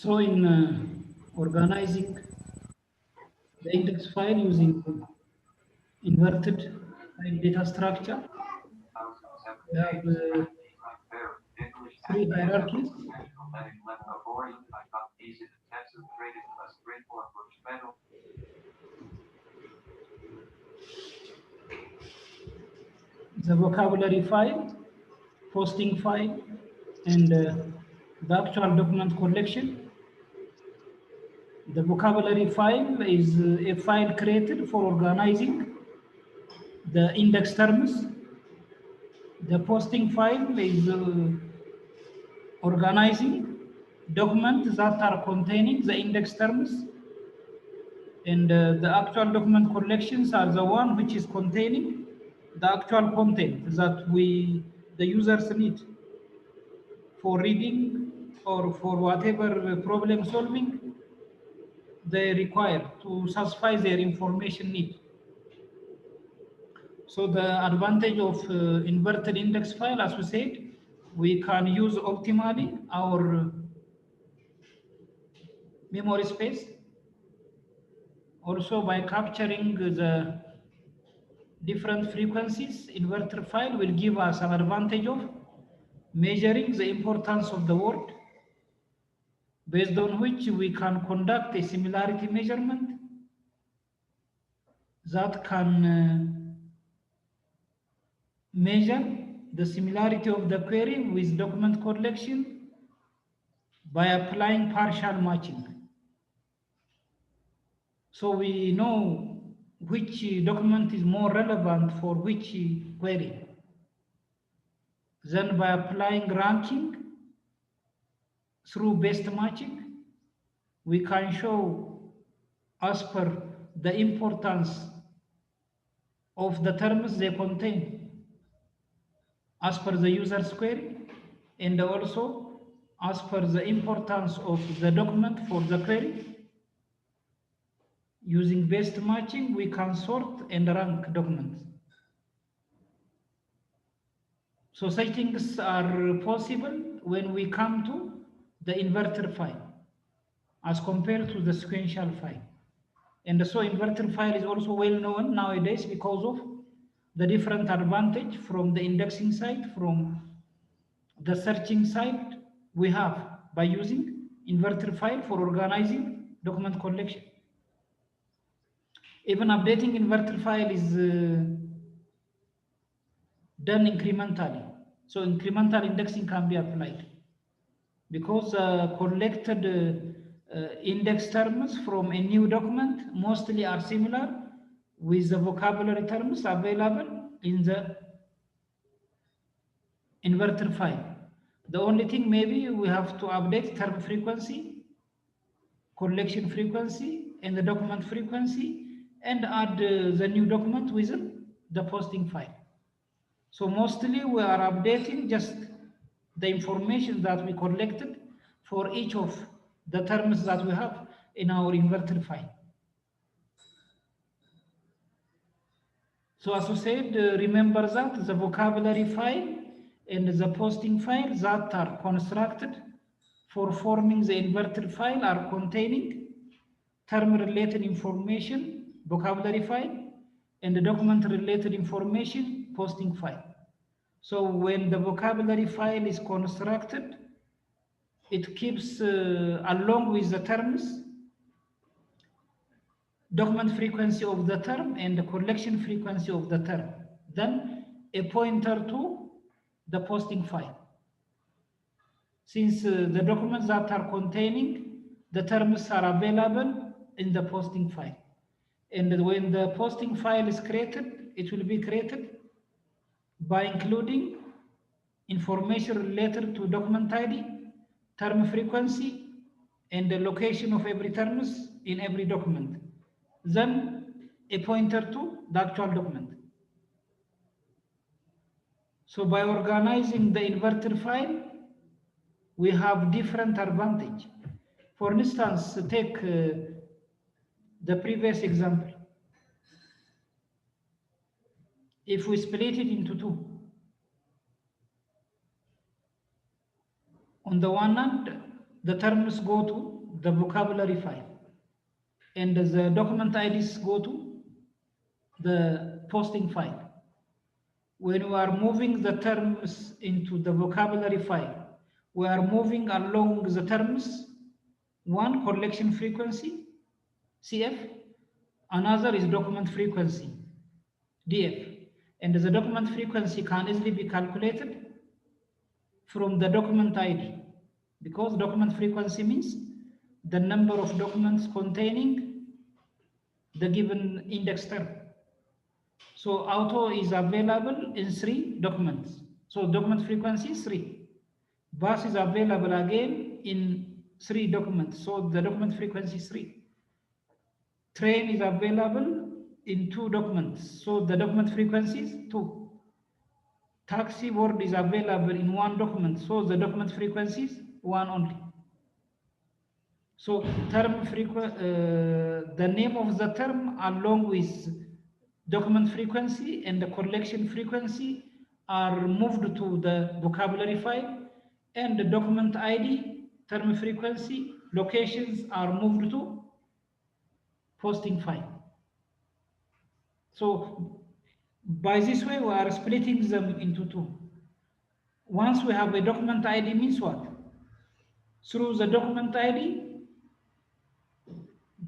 So in organizing the index file using inverted file data structure, we have three hierarchies. The vocabulary file, posting file, and the actual document collection. The vocabulary file is a file created for organizing the index terms. The posting file is organizing documents that are containing the index terms, and the actual document collections are the one which is containing the actual content that the users need for reading or for whatever problem solving they require to satisfy their information need. So the advantage of inverted index file, as we said, we can use optimally our memory space. Also by capturing the different frequencies, inverter file will give us an advantage of measuring the importance of the word, based on which we can conduct a similarity measurement that can measure the similarity of the query with document collection by applying partial matching. So we know which document is more relevant for which query. Then by applying ranking through best matching, we can show as per the importance of the terms they contain as per the user's query, and also as per the importance of the document for the query. Using best matching, we can sort and rank documents. So such things are possible when we come to the inverter file as compared to the sequential file. And so inverter file is also well known nowadays because of the different advantage from the indexing side, from the searching side we have by using inverter file for organizing document collection. Even updating inverter file is done incrementally. So incremental indexing can be applied because collected index terms from a new document mostly are similar with the vocabulary terms available in the inverter file. The only thing maybe we have to update term frequency, collection frequency, and the document frequency, and add the new document within the posting file. So mostly we are updating just the information that we collected for each of the terms that we have in our inverter file. So as we said, remember that the vocabulary file and the posting file that are constructed for forming the inverter file are containing term-related information, vocabulary file, and the document-related information, posting file. So when the vocabulary file is constructed, it keeps along with the terms, document frequency of the term and the collection frequency of the term, then a pointer to the posting file. Since the documents that are containing the terms are available in the posting file. And when the posting file is created, it will be created by including information related to document ID, term frequency, and the location of every terms in every document. Then a pointer to the actual document. So by organizing the inverter file, we have different advantage. For instance, take the previous example. If we split it into two, on the one hand, the terms go to the vocabulary file, and the document IDs go to the posting file. When we are moving the terms into the vocabulary file, we are moving along the terms. One, collection frequency, CF. Another is document frequency, DF. And the document frequency can easily be calculated from the document ID, because document frequency means the number of documents containing the given index term. So auto is available in 3 documents. So document frequency is 3. Bus is available again in 3 documents. So the document frequency is 3. Train is available in 2 documents. So the document frequency is 2. Taxi word is available in 1 document. So the document frequency is 1 only. So the name of the term along with document frequency and the collection frequency are moved to the vocabulary file, and the document ID, term frequency, locations are moved to posting file. So by this way, we are splitting them into 2. Once we have a document ID means what? Through the document ID,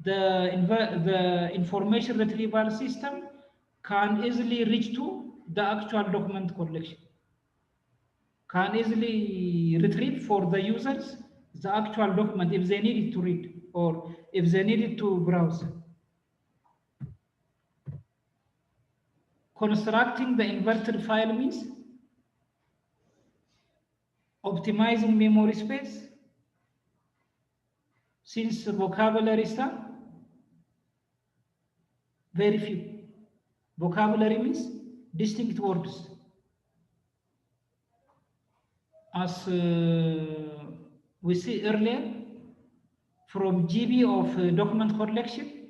the information retrieval system can easily reach to the actual document collection, can easily retrieve for the users the actual document if they need it to read or if they need it to browse. Constructing the inverted file means optimizing memory space, since vocabularies are very few. Vocabulary means distinct words. As we see earlier, from GB of document collection,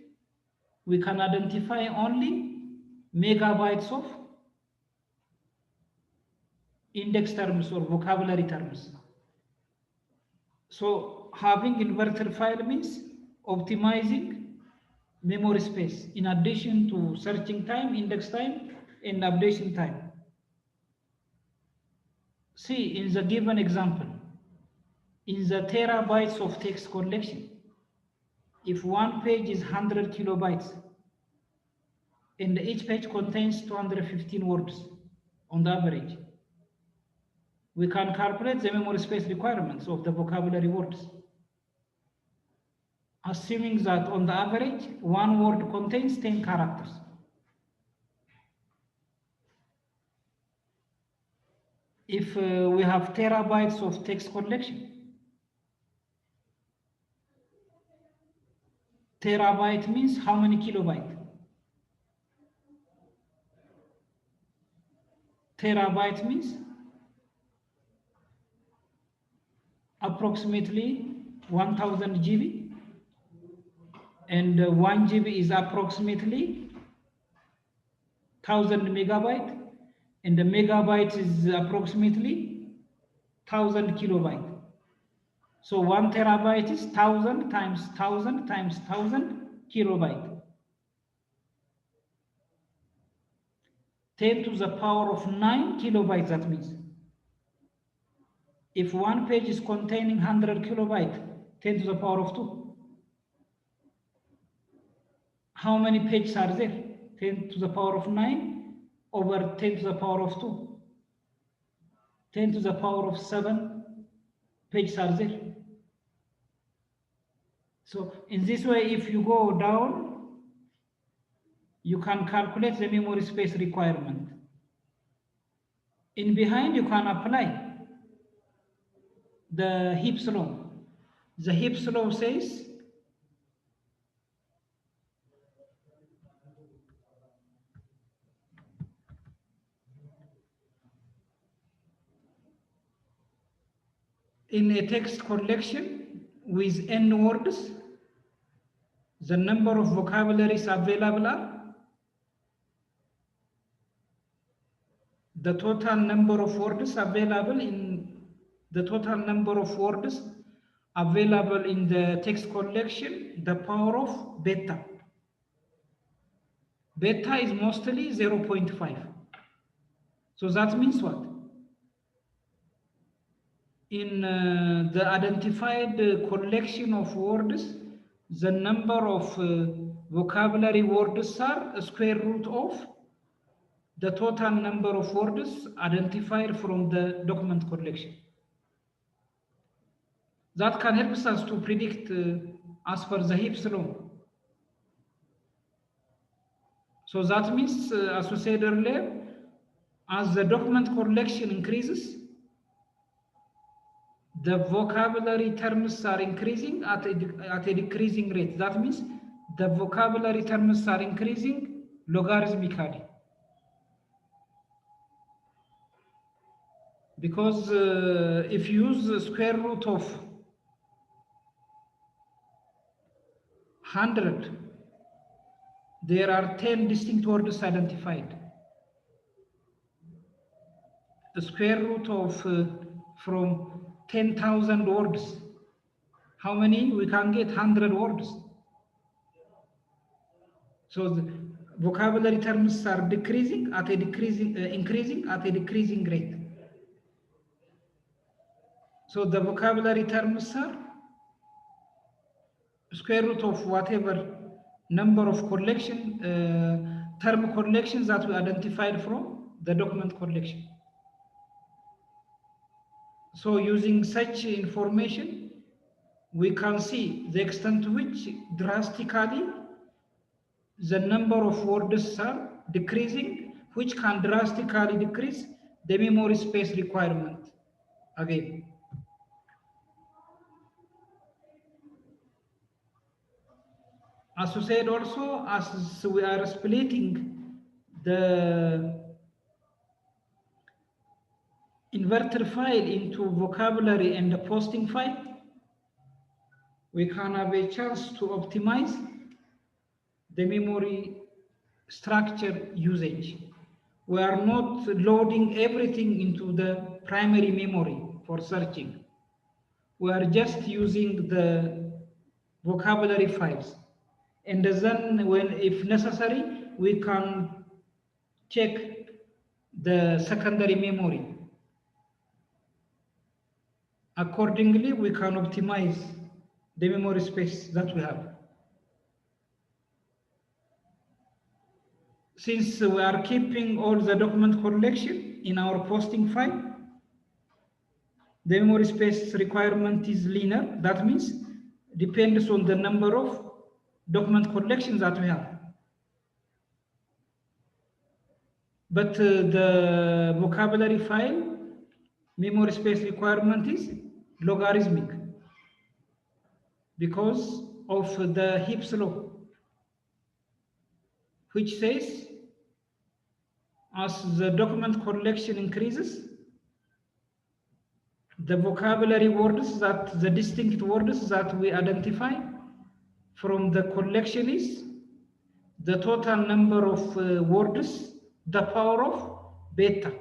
we can identify only megabytes of index terms or vocabulary terms. So having inverted file means optimizing memory space in addition to searching time, index time, and updation time. See, in the given example, in the terabytes of text collection, if one page is 100 kilobytes, and each page contains 215 words on the average, we can calculate the memory space requirements of the vocabulary words, assuming that on the average, one word contains 10 characters. If we have terabytes of text collection, terabyte means how many kilobytes? Terabyte means approximately 1000 GB, and 1 GB is approximately 1000 megabyte, and the megabyte is approximately 1000 kilobyte. So 1 terabyte is 1000 times 1000 times 1000 kilobyte. 10 to the power of 9 kilobytes, that means. If one page is containing 100 kilobyte, 10 to the power of 2. How many pages are there? 10 to the power of 9 over 10 to the power of 2. 10 to the power of 7 pages are there. So in this way, if you go down, you can calculate the memory space requirement. In behind, you can apply the Heap's law. The Heap's law says in a text collection with n words, the number of vocabularies available are the total number of words available in the total number of words available in the text collection, the power of beta. Beta is mostly 0.5. So that means what? In the identified collection of words, the number of vocabulary words are a square root of the total number of words identified from the document collection. That can help us to predict as per the Hip's law. So that means, as we said earlier, as the document collection increases, the vocabulary terms are increasing at a decreasing rate. That means the vocabulary terms are increasing logarithmically. Because if you use the square root of 100, there are 10 distinct words identified. The square root of from 10,000 words, how many? We can get 100 words. So the vocabulary terms are decreasing at a increasing at a decreasing rate. So the vocabulary terms are square root of whatever number of collection, term collections that we identified from the document collection. So using such information, we can see the extent to which drastically the number of words are decreasing, which can drastically decrease the memory space requirement. Again, as we said also, as we are splitting the inverter file into vocabulary and the posting file, we can have a chance to optimize the memory structure usage. We are not loading everything into the primary memory for searching. We are just using the vocabulary files. And then when, if necessary, we can check the secondary memory. Accordingly, we can optimize the memory space that we have. Since we are keeping all the document collection in our posting file, the memory space requirement is linear. That means depends on the number of document collections that we have. But the vocabulary file memory space requirement is logarithmic because of the Hip's law, which says as the document collection increases, the vocabulary words, that the distinct words that we identify from the collection is the total number of words, the power of beta.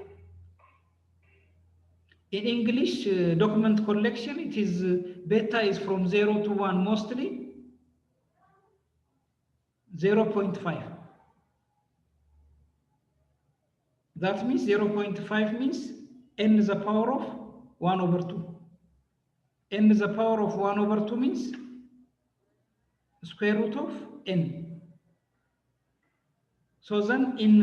In English document collection, it is beta is from 0 to 1, mostly 0.5. That means 0.5 means n is the power of 1 over 2. N is the power of 1 over 2 means square root of n. So then in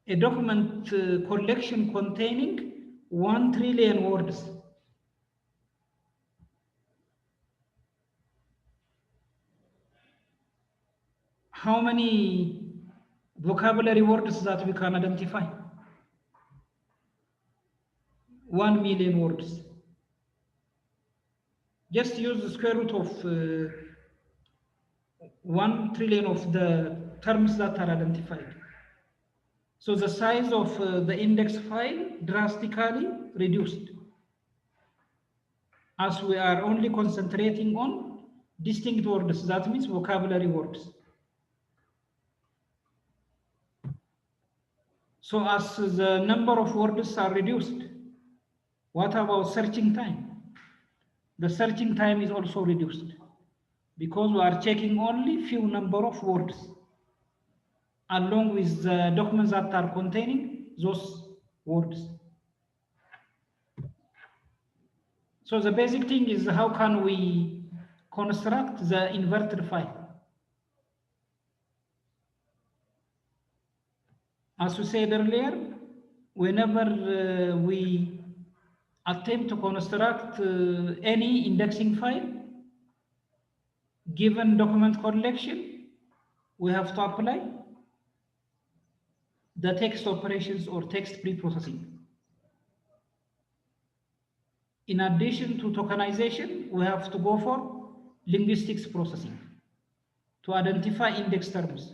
a document collection containing 1 trillion words, how many vocabulary words that we can identify? 1 million words. Just use the square root of 1 trillion of the terms that are identified. So the size of the index file drastically reduced, as we are only concentrating on distinct words, that means vocabulary words. So as the number of words are reduced, what about searching time? the searching time is also reduced because we are checking only few number of words along with the documents that are containing those words. So the basic thing is how can we construct the inverted file? As we said earlier, whenever we attempt to construct any indexing file, given document collection, we have to apply the text operations or text pre-processing. In addition to tokenization, we have to go for linguistics processing to identify index terms.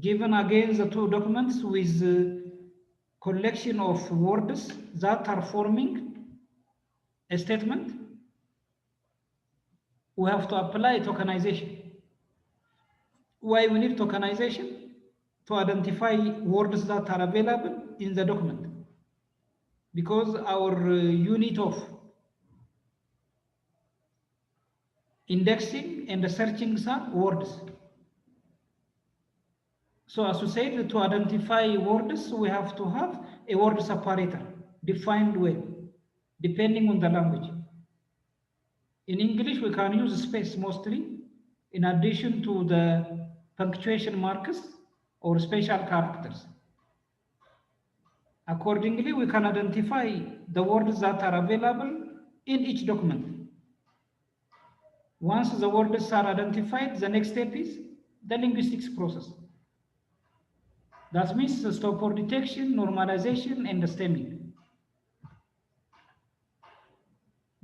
Given again the two documents with collection of words that are forming a statement, we have to apply tokenization. Why we need tokenization? To identify words that are available in the document. Because our unit of indexing and searching are words. So as we said, to identify words, we have to have a word separator defined well, depending on the language. In English, we can use space mostly, in addition to the punctuation marks or special characters. Accordingly, we can identify the words that are available in each document. Once the words are identified, the next step is the linguistics process. That means the stop for detection, normalization, and the stemming.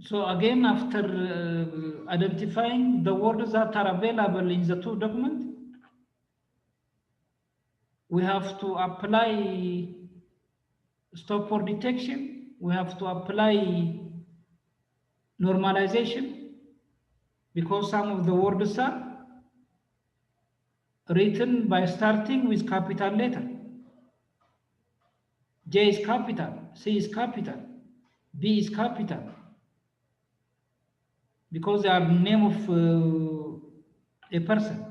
So again, after identifying the words that are available in the two documents, we have to apply stop for detection, we have to apply normalization, because some of the words are written by starting with capital letter. J is capital, C is capital, B is capital, because they are the name of a person.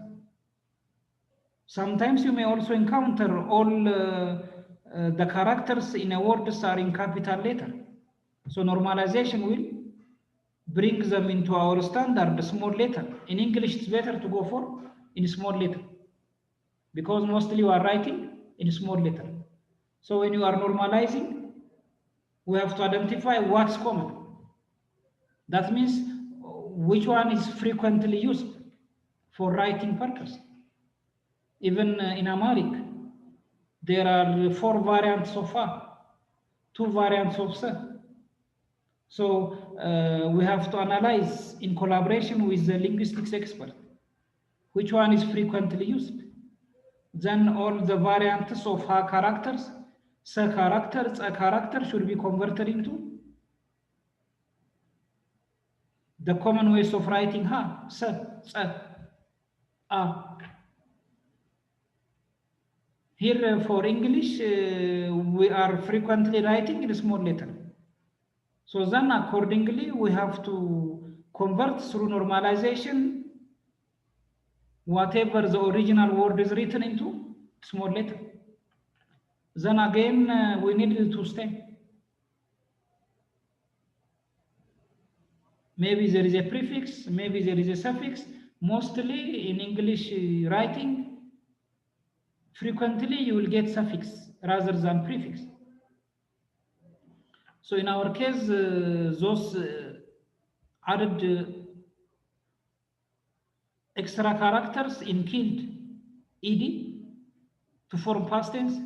Sometimes you may also encounter all the characters in a word are in capital letter. So normalization will bring them into our standard small letter. In English, it's better to go for in small letter because mostly you are writing in small letter. So when you are normalizing, we have to identify what's common. That means which one is frequently used for writing purpose. Even in Amharic, there are 4 variants of A, 2 variants of S. So we have to analyze in collaboration with the linguistics expert which one is frequently used. Then all the variants of Ha characters, S characters, A character should be converted into the common ways of writing Ha, S, A. Here for English, we are frequently writing in a small letter. So then accordingly, we have to convert through normalization whatever the original word is written into small letter. Then again, we need to stem. Maybe there is a prefix, maybe there is a suffix. Mostly in English writing, frequently you will get suffix rather than prefix. So in our case, those added extra characters in killed ed to form past tense,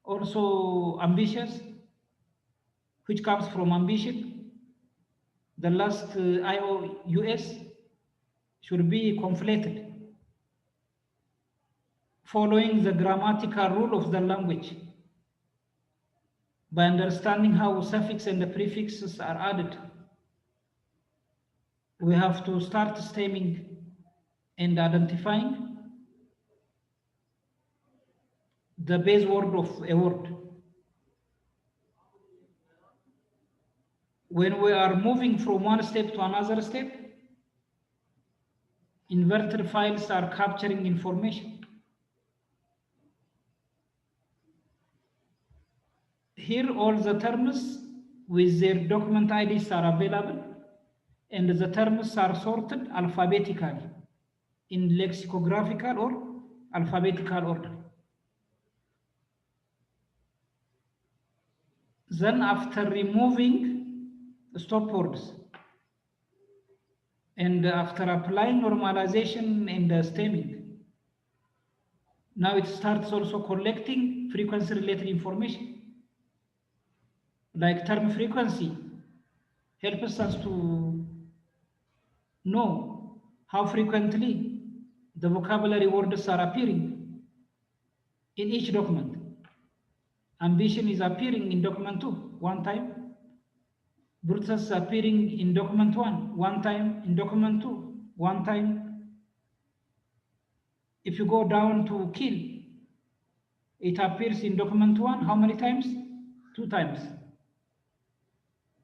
also ambitious, which comes from ambition. The last IOUS should be conflated following the grammatical rule of the language by understanding how suffix and the prefixes are added. We have to start stemming and identifying the base word of a word. when we are moving from one step to another step, inverted files are capturing information. Here all the terms with their document IDs are available, and the terms are sorted alphabetically in lexicographical or alphabetical order. Then after removing stop words and after applying normalization in the stemming, now it starts also collecting frequency related information. Like term frequency helps us to know how frequently the vocabulary words are appearing in each document. Ambition is appearing in document 2 one time. Brutus is appearing in document 1 one time, in document 2 one time. If you go down to kill, it appears in document 1 how many times? 2 times.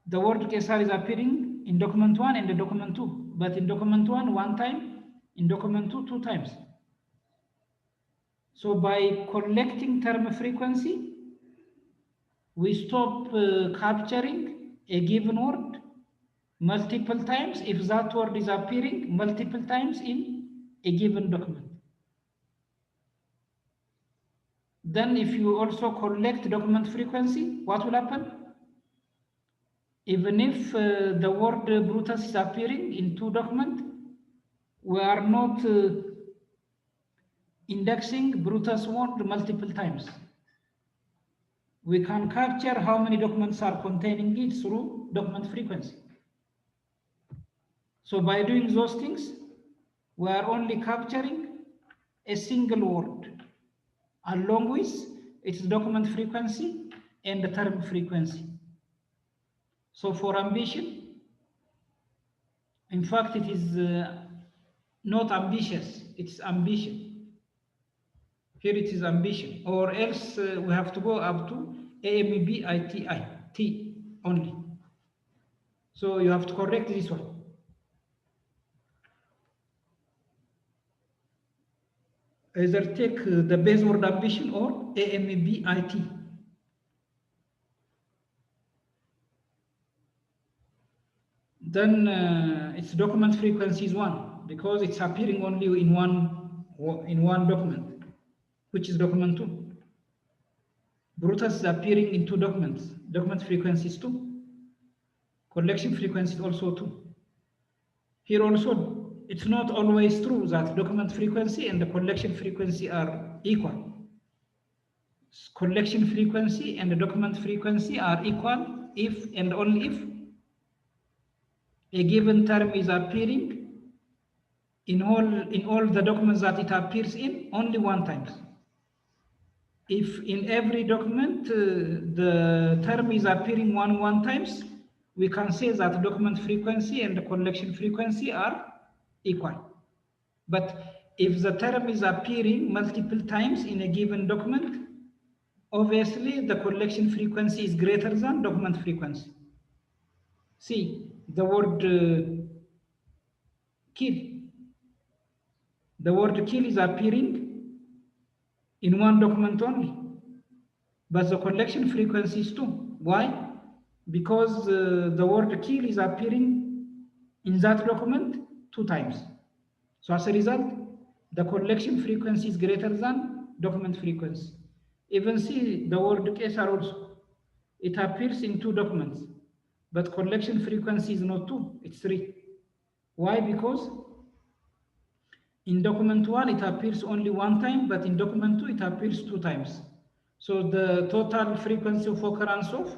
The word Kesar is appearing in document 1 and the document 2, but in document 1 one time, in document 2 2 times. So by collecting term frequency, we stop capturing a given word multiple times if that word is appearing multiple times in a given document. Then if you also collect document frequency, what will happen? Even if the word Brutus is appearing in 2 documents, we are not indexing Brutus word multiple times. We can capture how many documents are containing it through document frequency. So by doing those things, we are only capturing a single word along with its document frequency and the term frequency. So for ambition, in fact, it is not ambitious, it's ambition. Here it is ambition, or else we have to go up to AMBITI, T only. So you have to correct this one. Either take the base word ambition or AMBIT. Then its document frequency is 1 because it's appearing only in one document, which is document 2. Brutus is appearing in 2 documents. Document frequency is 2. Collection frequency is also 2. Here also, it's not always true that document frequency and the collection frequency are equal. Collection frequency and the document frequency are equal if and only if a given term is appearing in all the documents that it appears in only one time. If in every document the term is appearing one times, we can say that document frequency and the collection frequency are equal. But if the term is appearing multiple times in a given document, obviously the collection frequency is greater than document frequency. See, the word kill. The word kill is appearing in one document only, but the collection frequency is 2. Why? Because the word kill is appearing in that document 2 times. So as a result, the collection frequency is greater than document frequency. Even see the word Kesar also. It appears in 2 documents, but collection frequency is not 2, it's 3. Why? Because in document 1 it appears only 1 time, but in document 2 it appears 2 times. So the total frequency of occurrence of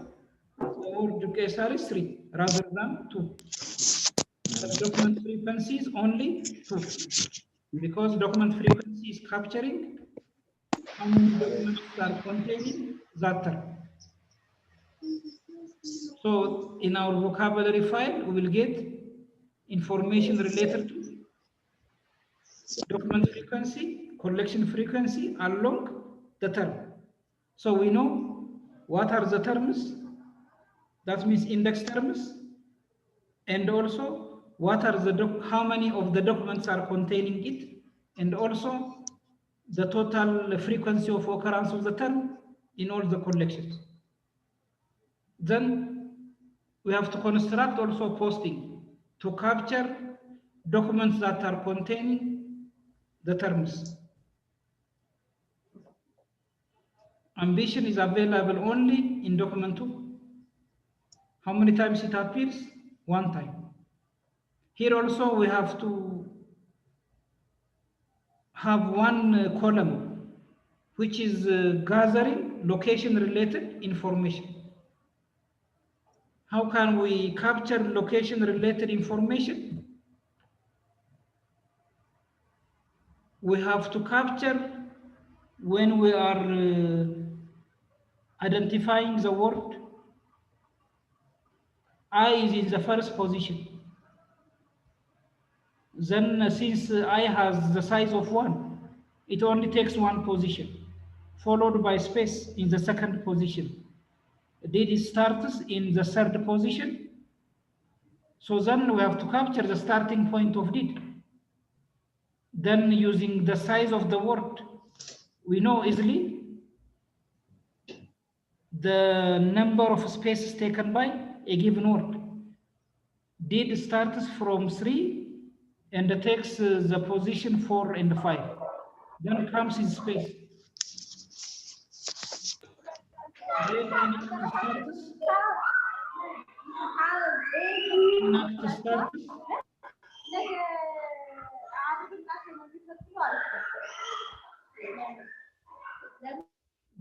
the word Kesar is 3 rather than 2. But document frequency is only 2 because document frequency is capturing how many documents are containing that term. So in our vocabulary file, we will get information related to document frequency, collection frequency along the term. So we know what are the terms. That means index terms and also what are the how many of the documents are containing it, and also the total frequency of occurrence of the term in all the collections. Then we have to construct also posting to capture documents that are containing the terms. Ambition is available only in document 2. How many times it appears? 1 time. Here also we have to have one column which is gathering location related information. How can we capture location related information? We have to capture when we are identifying the word. I is in the first position. Then since I has the size of 1, it only takes 1 position, followed by space in the second position. Did starts in the third position. So then we have to capture the starting point of did. Then using the size of the word, we know easily the number of spaces taken by a given word. Did starts from 3 and takes the position 4 and 5. Then comes in space. Then in status.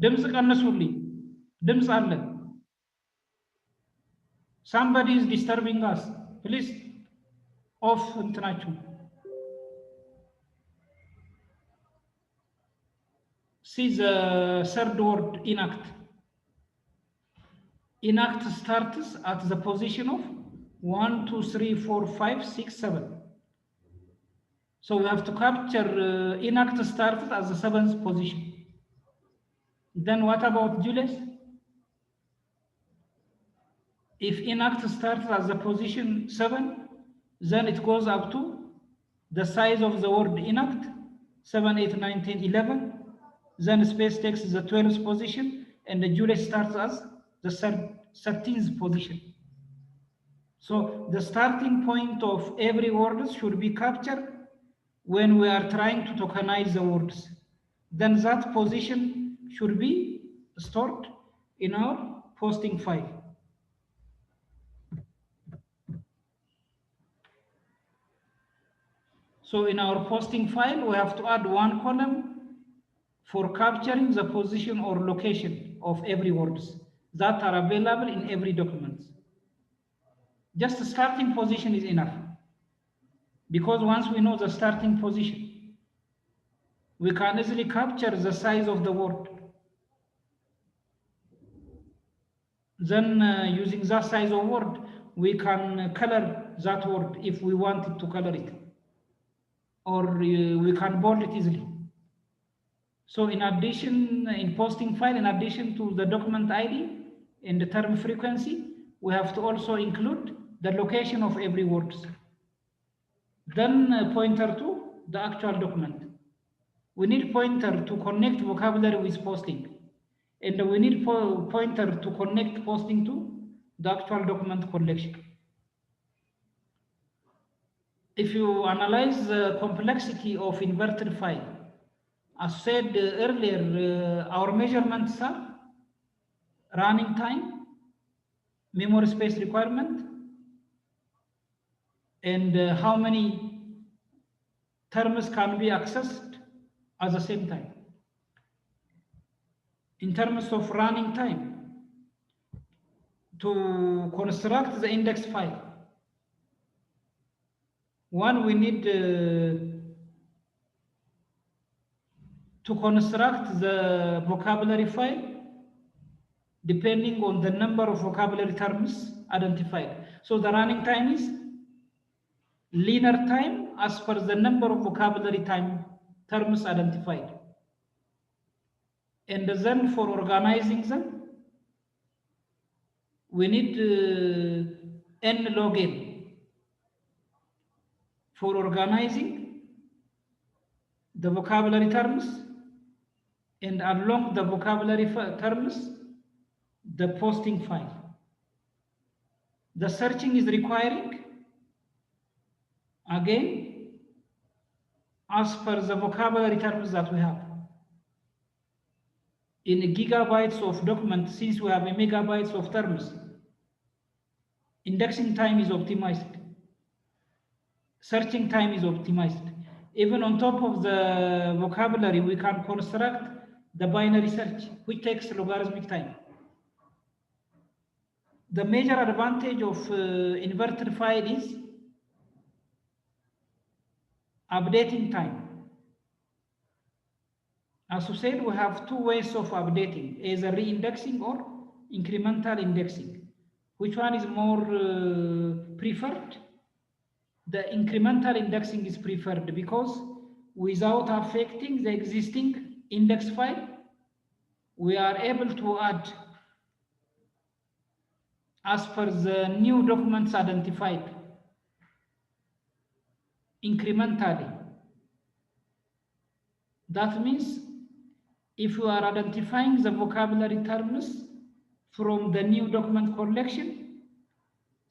ድምፅ ቀንሱልኝ። ድምፅ አለ። Somebody is disturbing us. Please off እንትናችሁ። See the third word, enact. Enact starts at the position of 1, 2, 3, 4, 5, 6, 7. So we have to capture enact starts at the 7th position. Then what about Julius? If enact starts at the position 7, then it goes up to the size of the word enact, 7, 8, 9, 10, 11. Then space takes the 12th position, and the Julius starts as the 13th position. So the starting point of every word should be captured when we are trying to tokenize the words. Then that position should be stored in our posting file. So in our posting file, we have to add 1 column for capturing the position or location of every words that are available in every document. Just the starting position is enough, because once we know the starting position, we can easily capture the size of the word. Then using that size of word, we can color that word if we wanted to color it, or we can bold it easily. So in addition, in posting file, in addition to the document ID and the term frequency, we have to also include the location of every word. Then pointer to the actual document. We need pointer to connect vocabulary with posting, and we need pointer to connect posting to the actual document collection. If you analyze the complexity of inverted file, as said earlier, our measurements are running time, memory space requirement, and how many terms can be accessed at the same time. In terms of running time, to construct the index file, one, we need to construct the vocabulary file depending on the number of vocabulary terms identified. So the running time is linear time as per the number of vocabulary terms identified. And then for organizing them, we need n log n. for organizing the vocabulary terms, and along the vocabulary terms, the posting file. The searching is requiring, again, as per the vocabulary terms that we have. In gigabytes of documents, since we have a megabytes of terms, indexing time is optimized. Searching time is optimized. Even on top of the vocabulary, we can construct the binary search, which takes logarithmic time. The major advantage of inverted file is updating time. As we said, we have two ways of updating, either re-indexing or incremental indexing. Which one is more preferred? The incremental indexing is preferred because without affecting the existing index file, we are able to add as per the new documents identified incrementally. That means if you are identifying the vocabulary terms from the new document collection,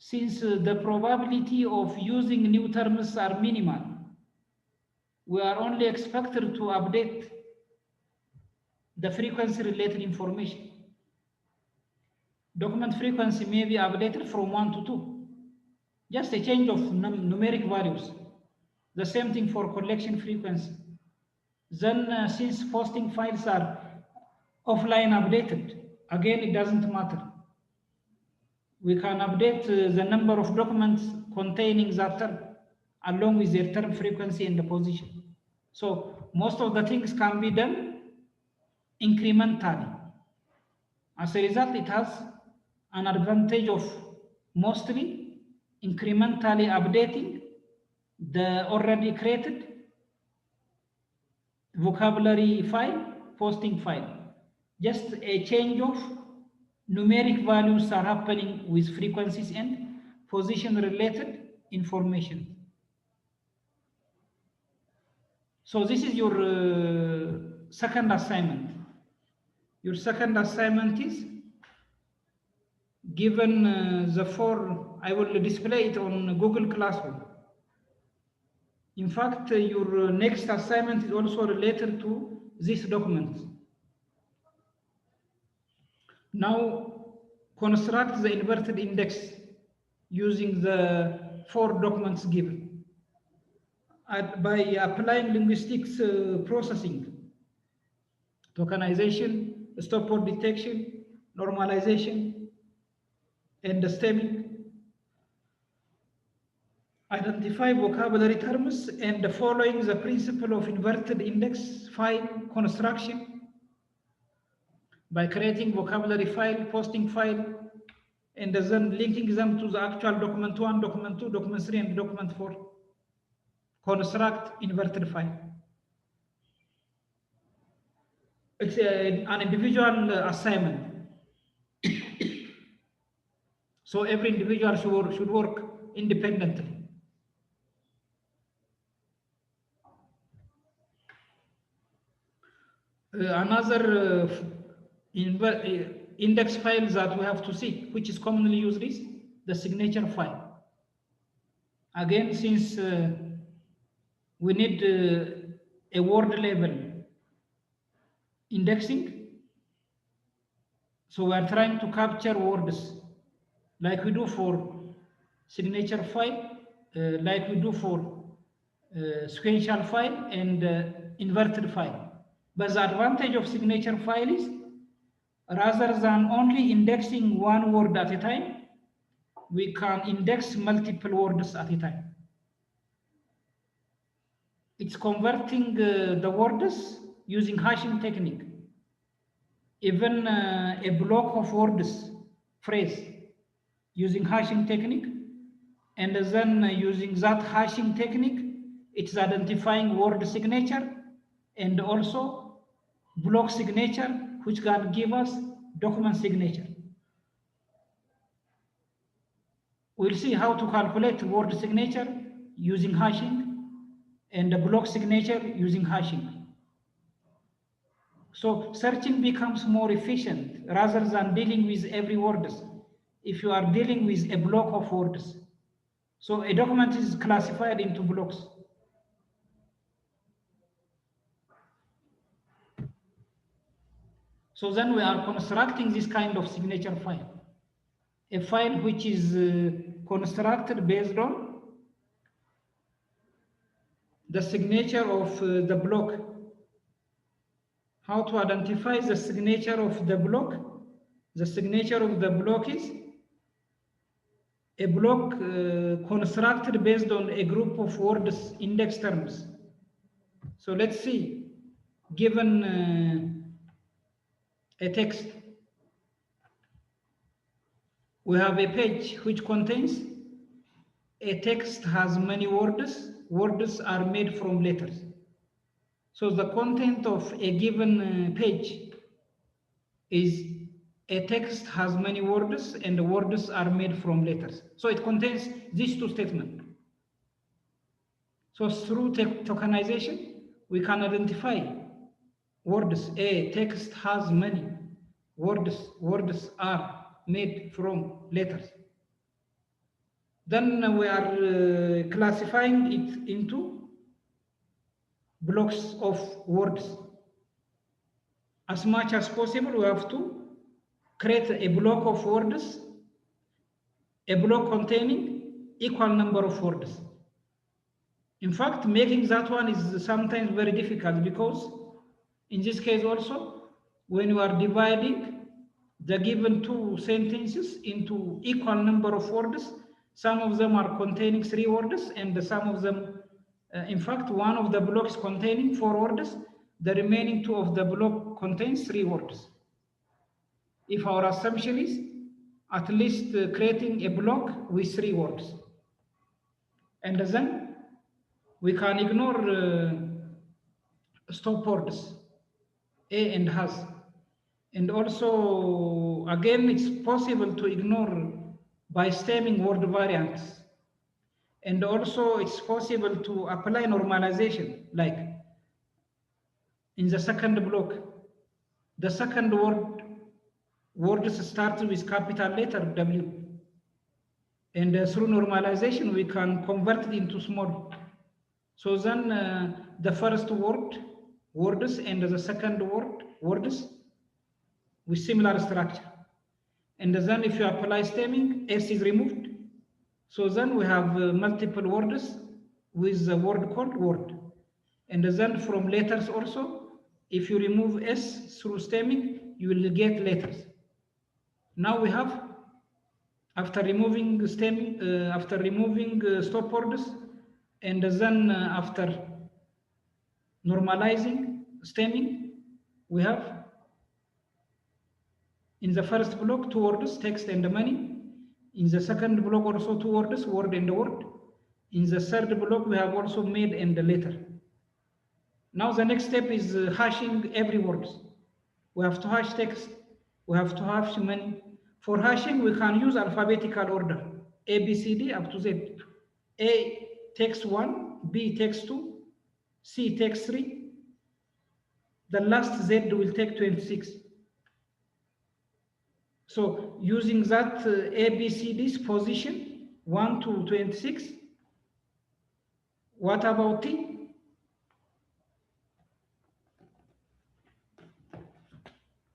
since the probability of using new terms are minimal, we are only expected to update the frequency related information. Document frequency may be updated from 1 to 2. Just a change of numeric values. The same thing for collection frequency. Then since posting files are offline updated, again it doesn't matter. We can update the number of documents containing that term along with their term frequency and the position. So most of the things can be done incrementally. As a result, it has an advantage of mostly incrementally updating the already created vocabulary file, posting file. Just a change of numeric values are happening with frequencies and position related information. So this is your second assignment. Your second assignment is given the four, I will display it on Google Classroom. In fact, your next assignment is also related to this document. Now, construct the inverted index using the four documents given. By applying linguistics processing, tokenization, stop-word detection, normalization, and stemming, identify vocabulary terms, and following the principle of inverted index file construction by creating vocabulary file, posting file, and then linking them to the actual document 1, document 2, document 3, and document 4. Construct inverted file. It's an individual assignment. So every individual should work independently. Another index file that we have to see, which is commonly used, is the signature file. Again, since we need a word level indexing, so we are trying to capture words like we do for signature file, like we do for sequential file and inverted file. But the advantage of signature file is, rather than only indexing one word at a time, we can index multiple words at a time. It's converting the words using hashing technique. Even a block of words, phrase, using hashing technique, and then using that hashing technique, it's identifying word signature and also block signature, which can give us document signature. We'll see how to calculate word signature using hashing and the block signature using hashing. So searching becomes more efficient rather than dealing with every words. If you are dealing with a block of words, so a document is classified into blocks. So then we are constructing this kind of signature file, a file which is constructed based on the signature of the block. How to identify the signature of the block? The signature of the block is a block constructed based on a group of words index terms. So let's see, given a text, we have a page which contains a text has many words. Words are made from letters. So the content of a given page is a text has many words and the words are made from letters. So it contains these two statements. So through tokenization, we can identify words. A text has many words. Words are made from letters. Then we are classifying it into blocks of words. As much as possible, we have to create a block of words, a block containing equal number of words. In fact, making that one is sometimes very difficult because in this case also, when you are dividing the given two sentences into equal number of words, some of them are containing 3 words and some of them, in fact, one of the blocks containing 4 words, the remaining 2 of the block contains 3 words. If our assumption is at least creating a block with 3 words. And then we can ignore stop words, a and has. And also, again, it's possible to ignore by stemming word variants. And also, it's possible to apply normalization, like in the second block, the second words start with capital letter W. And through normalization, we can convert it into small. So then the first words, and the second words with similar structure. And then if you apply stemming, S is removed. So then we have multiple words with the word called word. And then from letters also, if you remove S through stemming, you will get letters. Now we have, after removing stemming, after removing stop words, and then after normalizing stemming, we have in the first block 2 words, text and money. In the second block also 2 words, word and word. In the third block we have also made and the letter. Now the next step is hashing every word. We have to hash text, we have to hash money. For hashing we can use alphabetical order, A, B, C, D up to Z. A text 1, B text 2, C text 3. The last Z will take 26. So using that ABCD's position 1 to 26, what about T?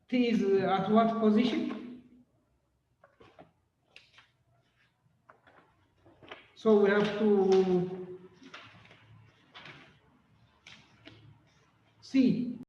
T is at what position? So we have to see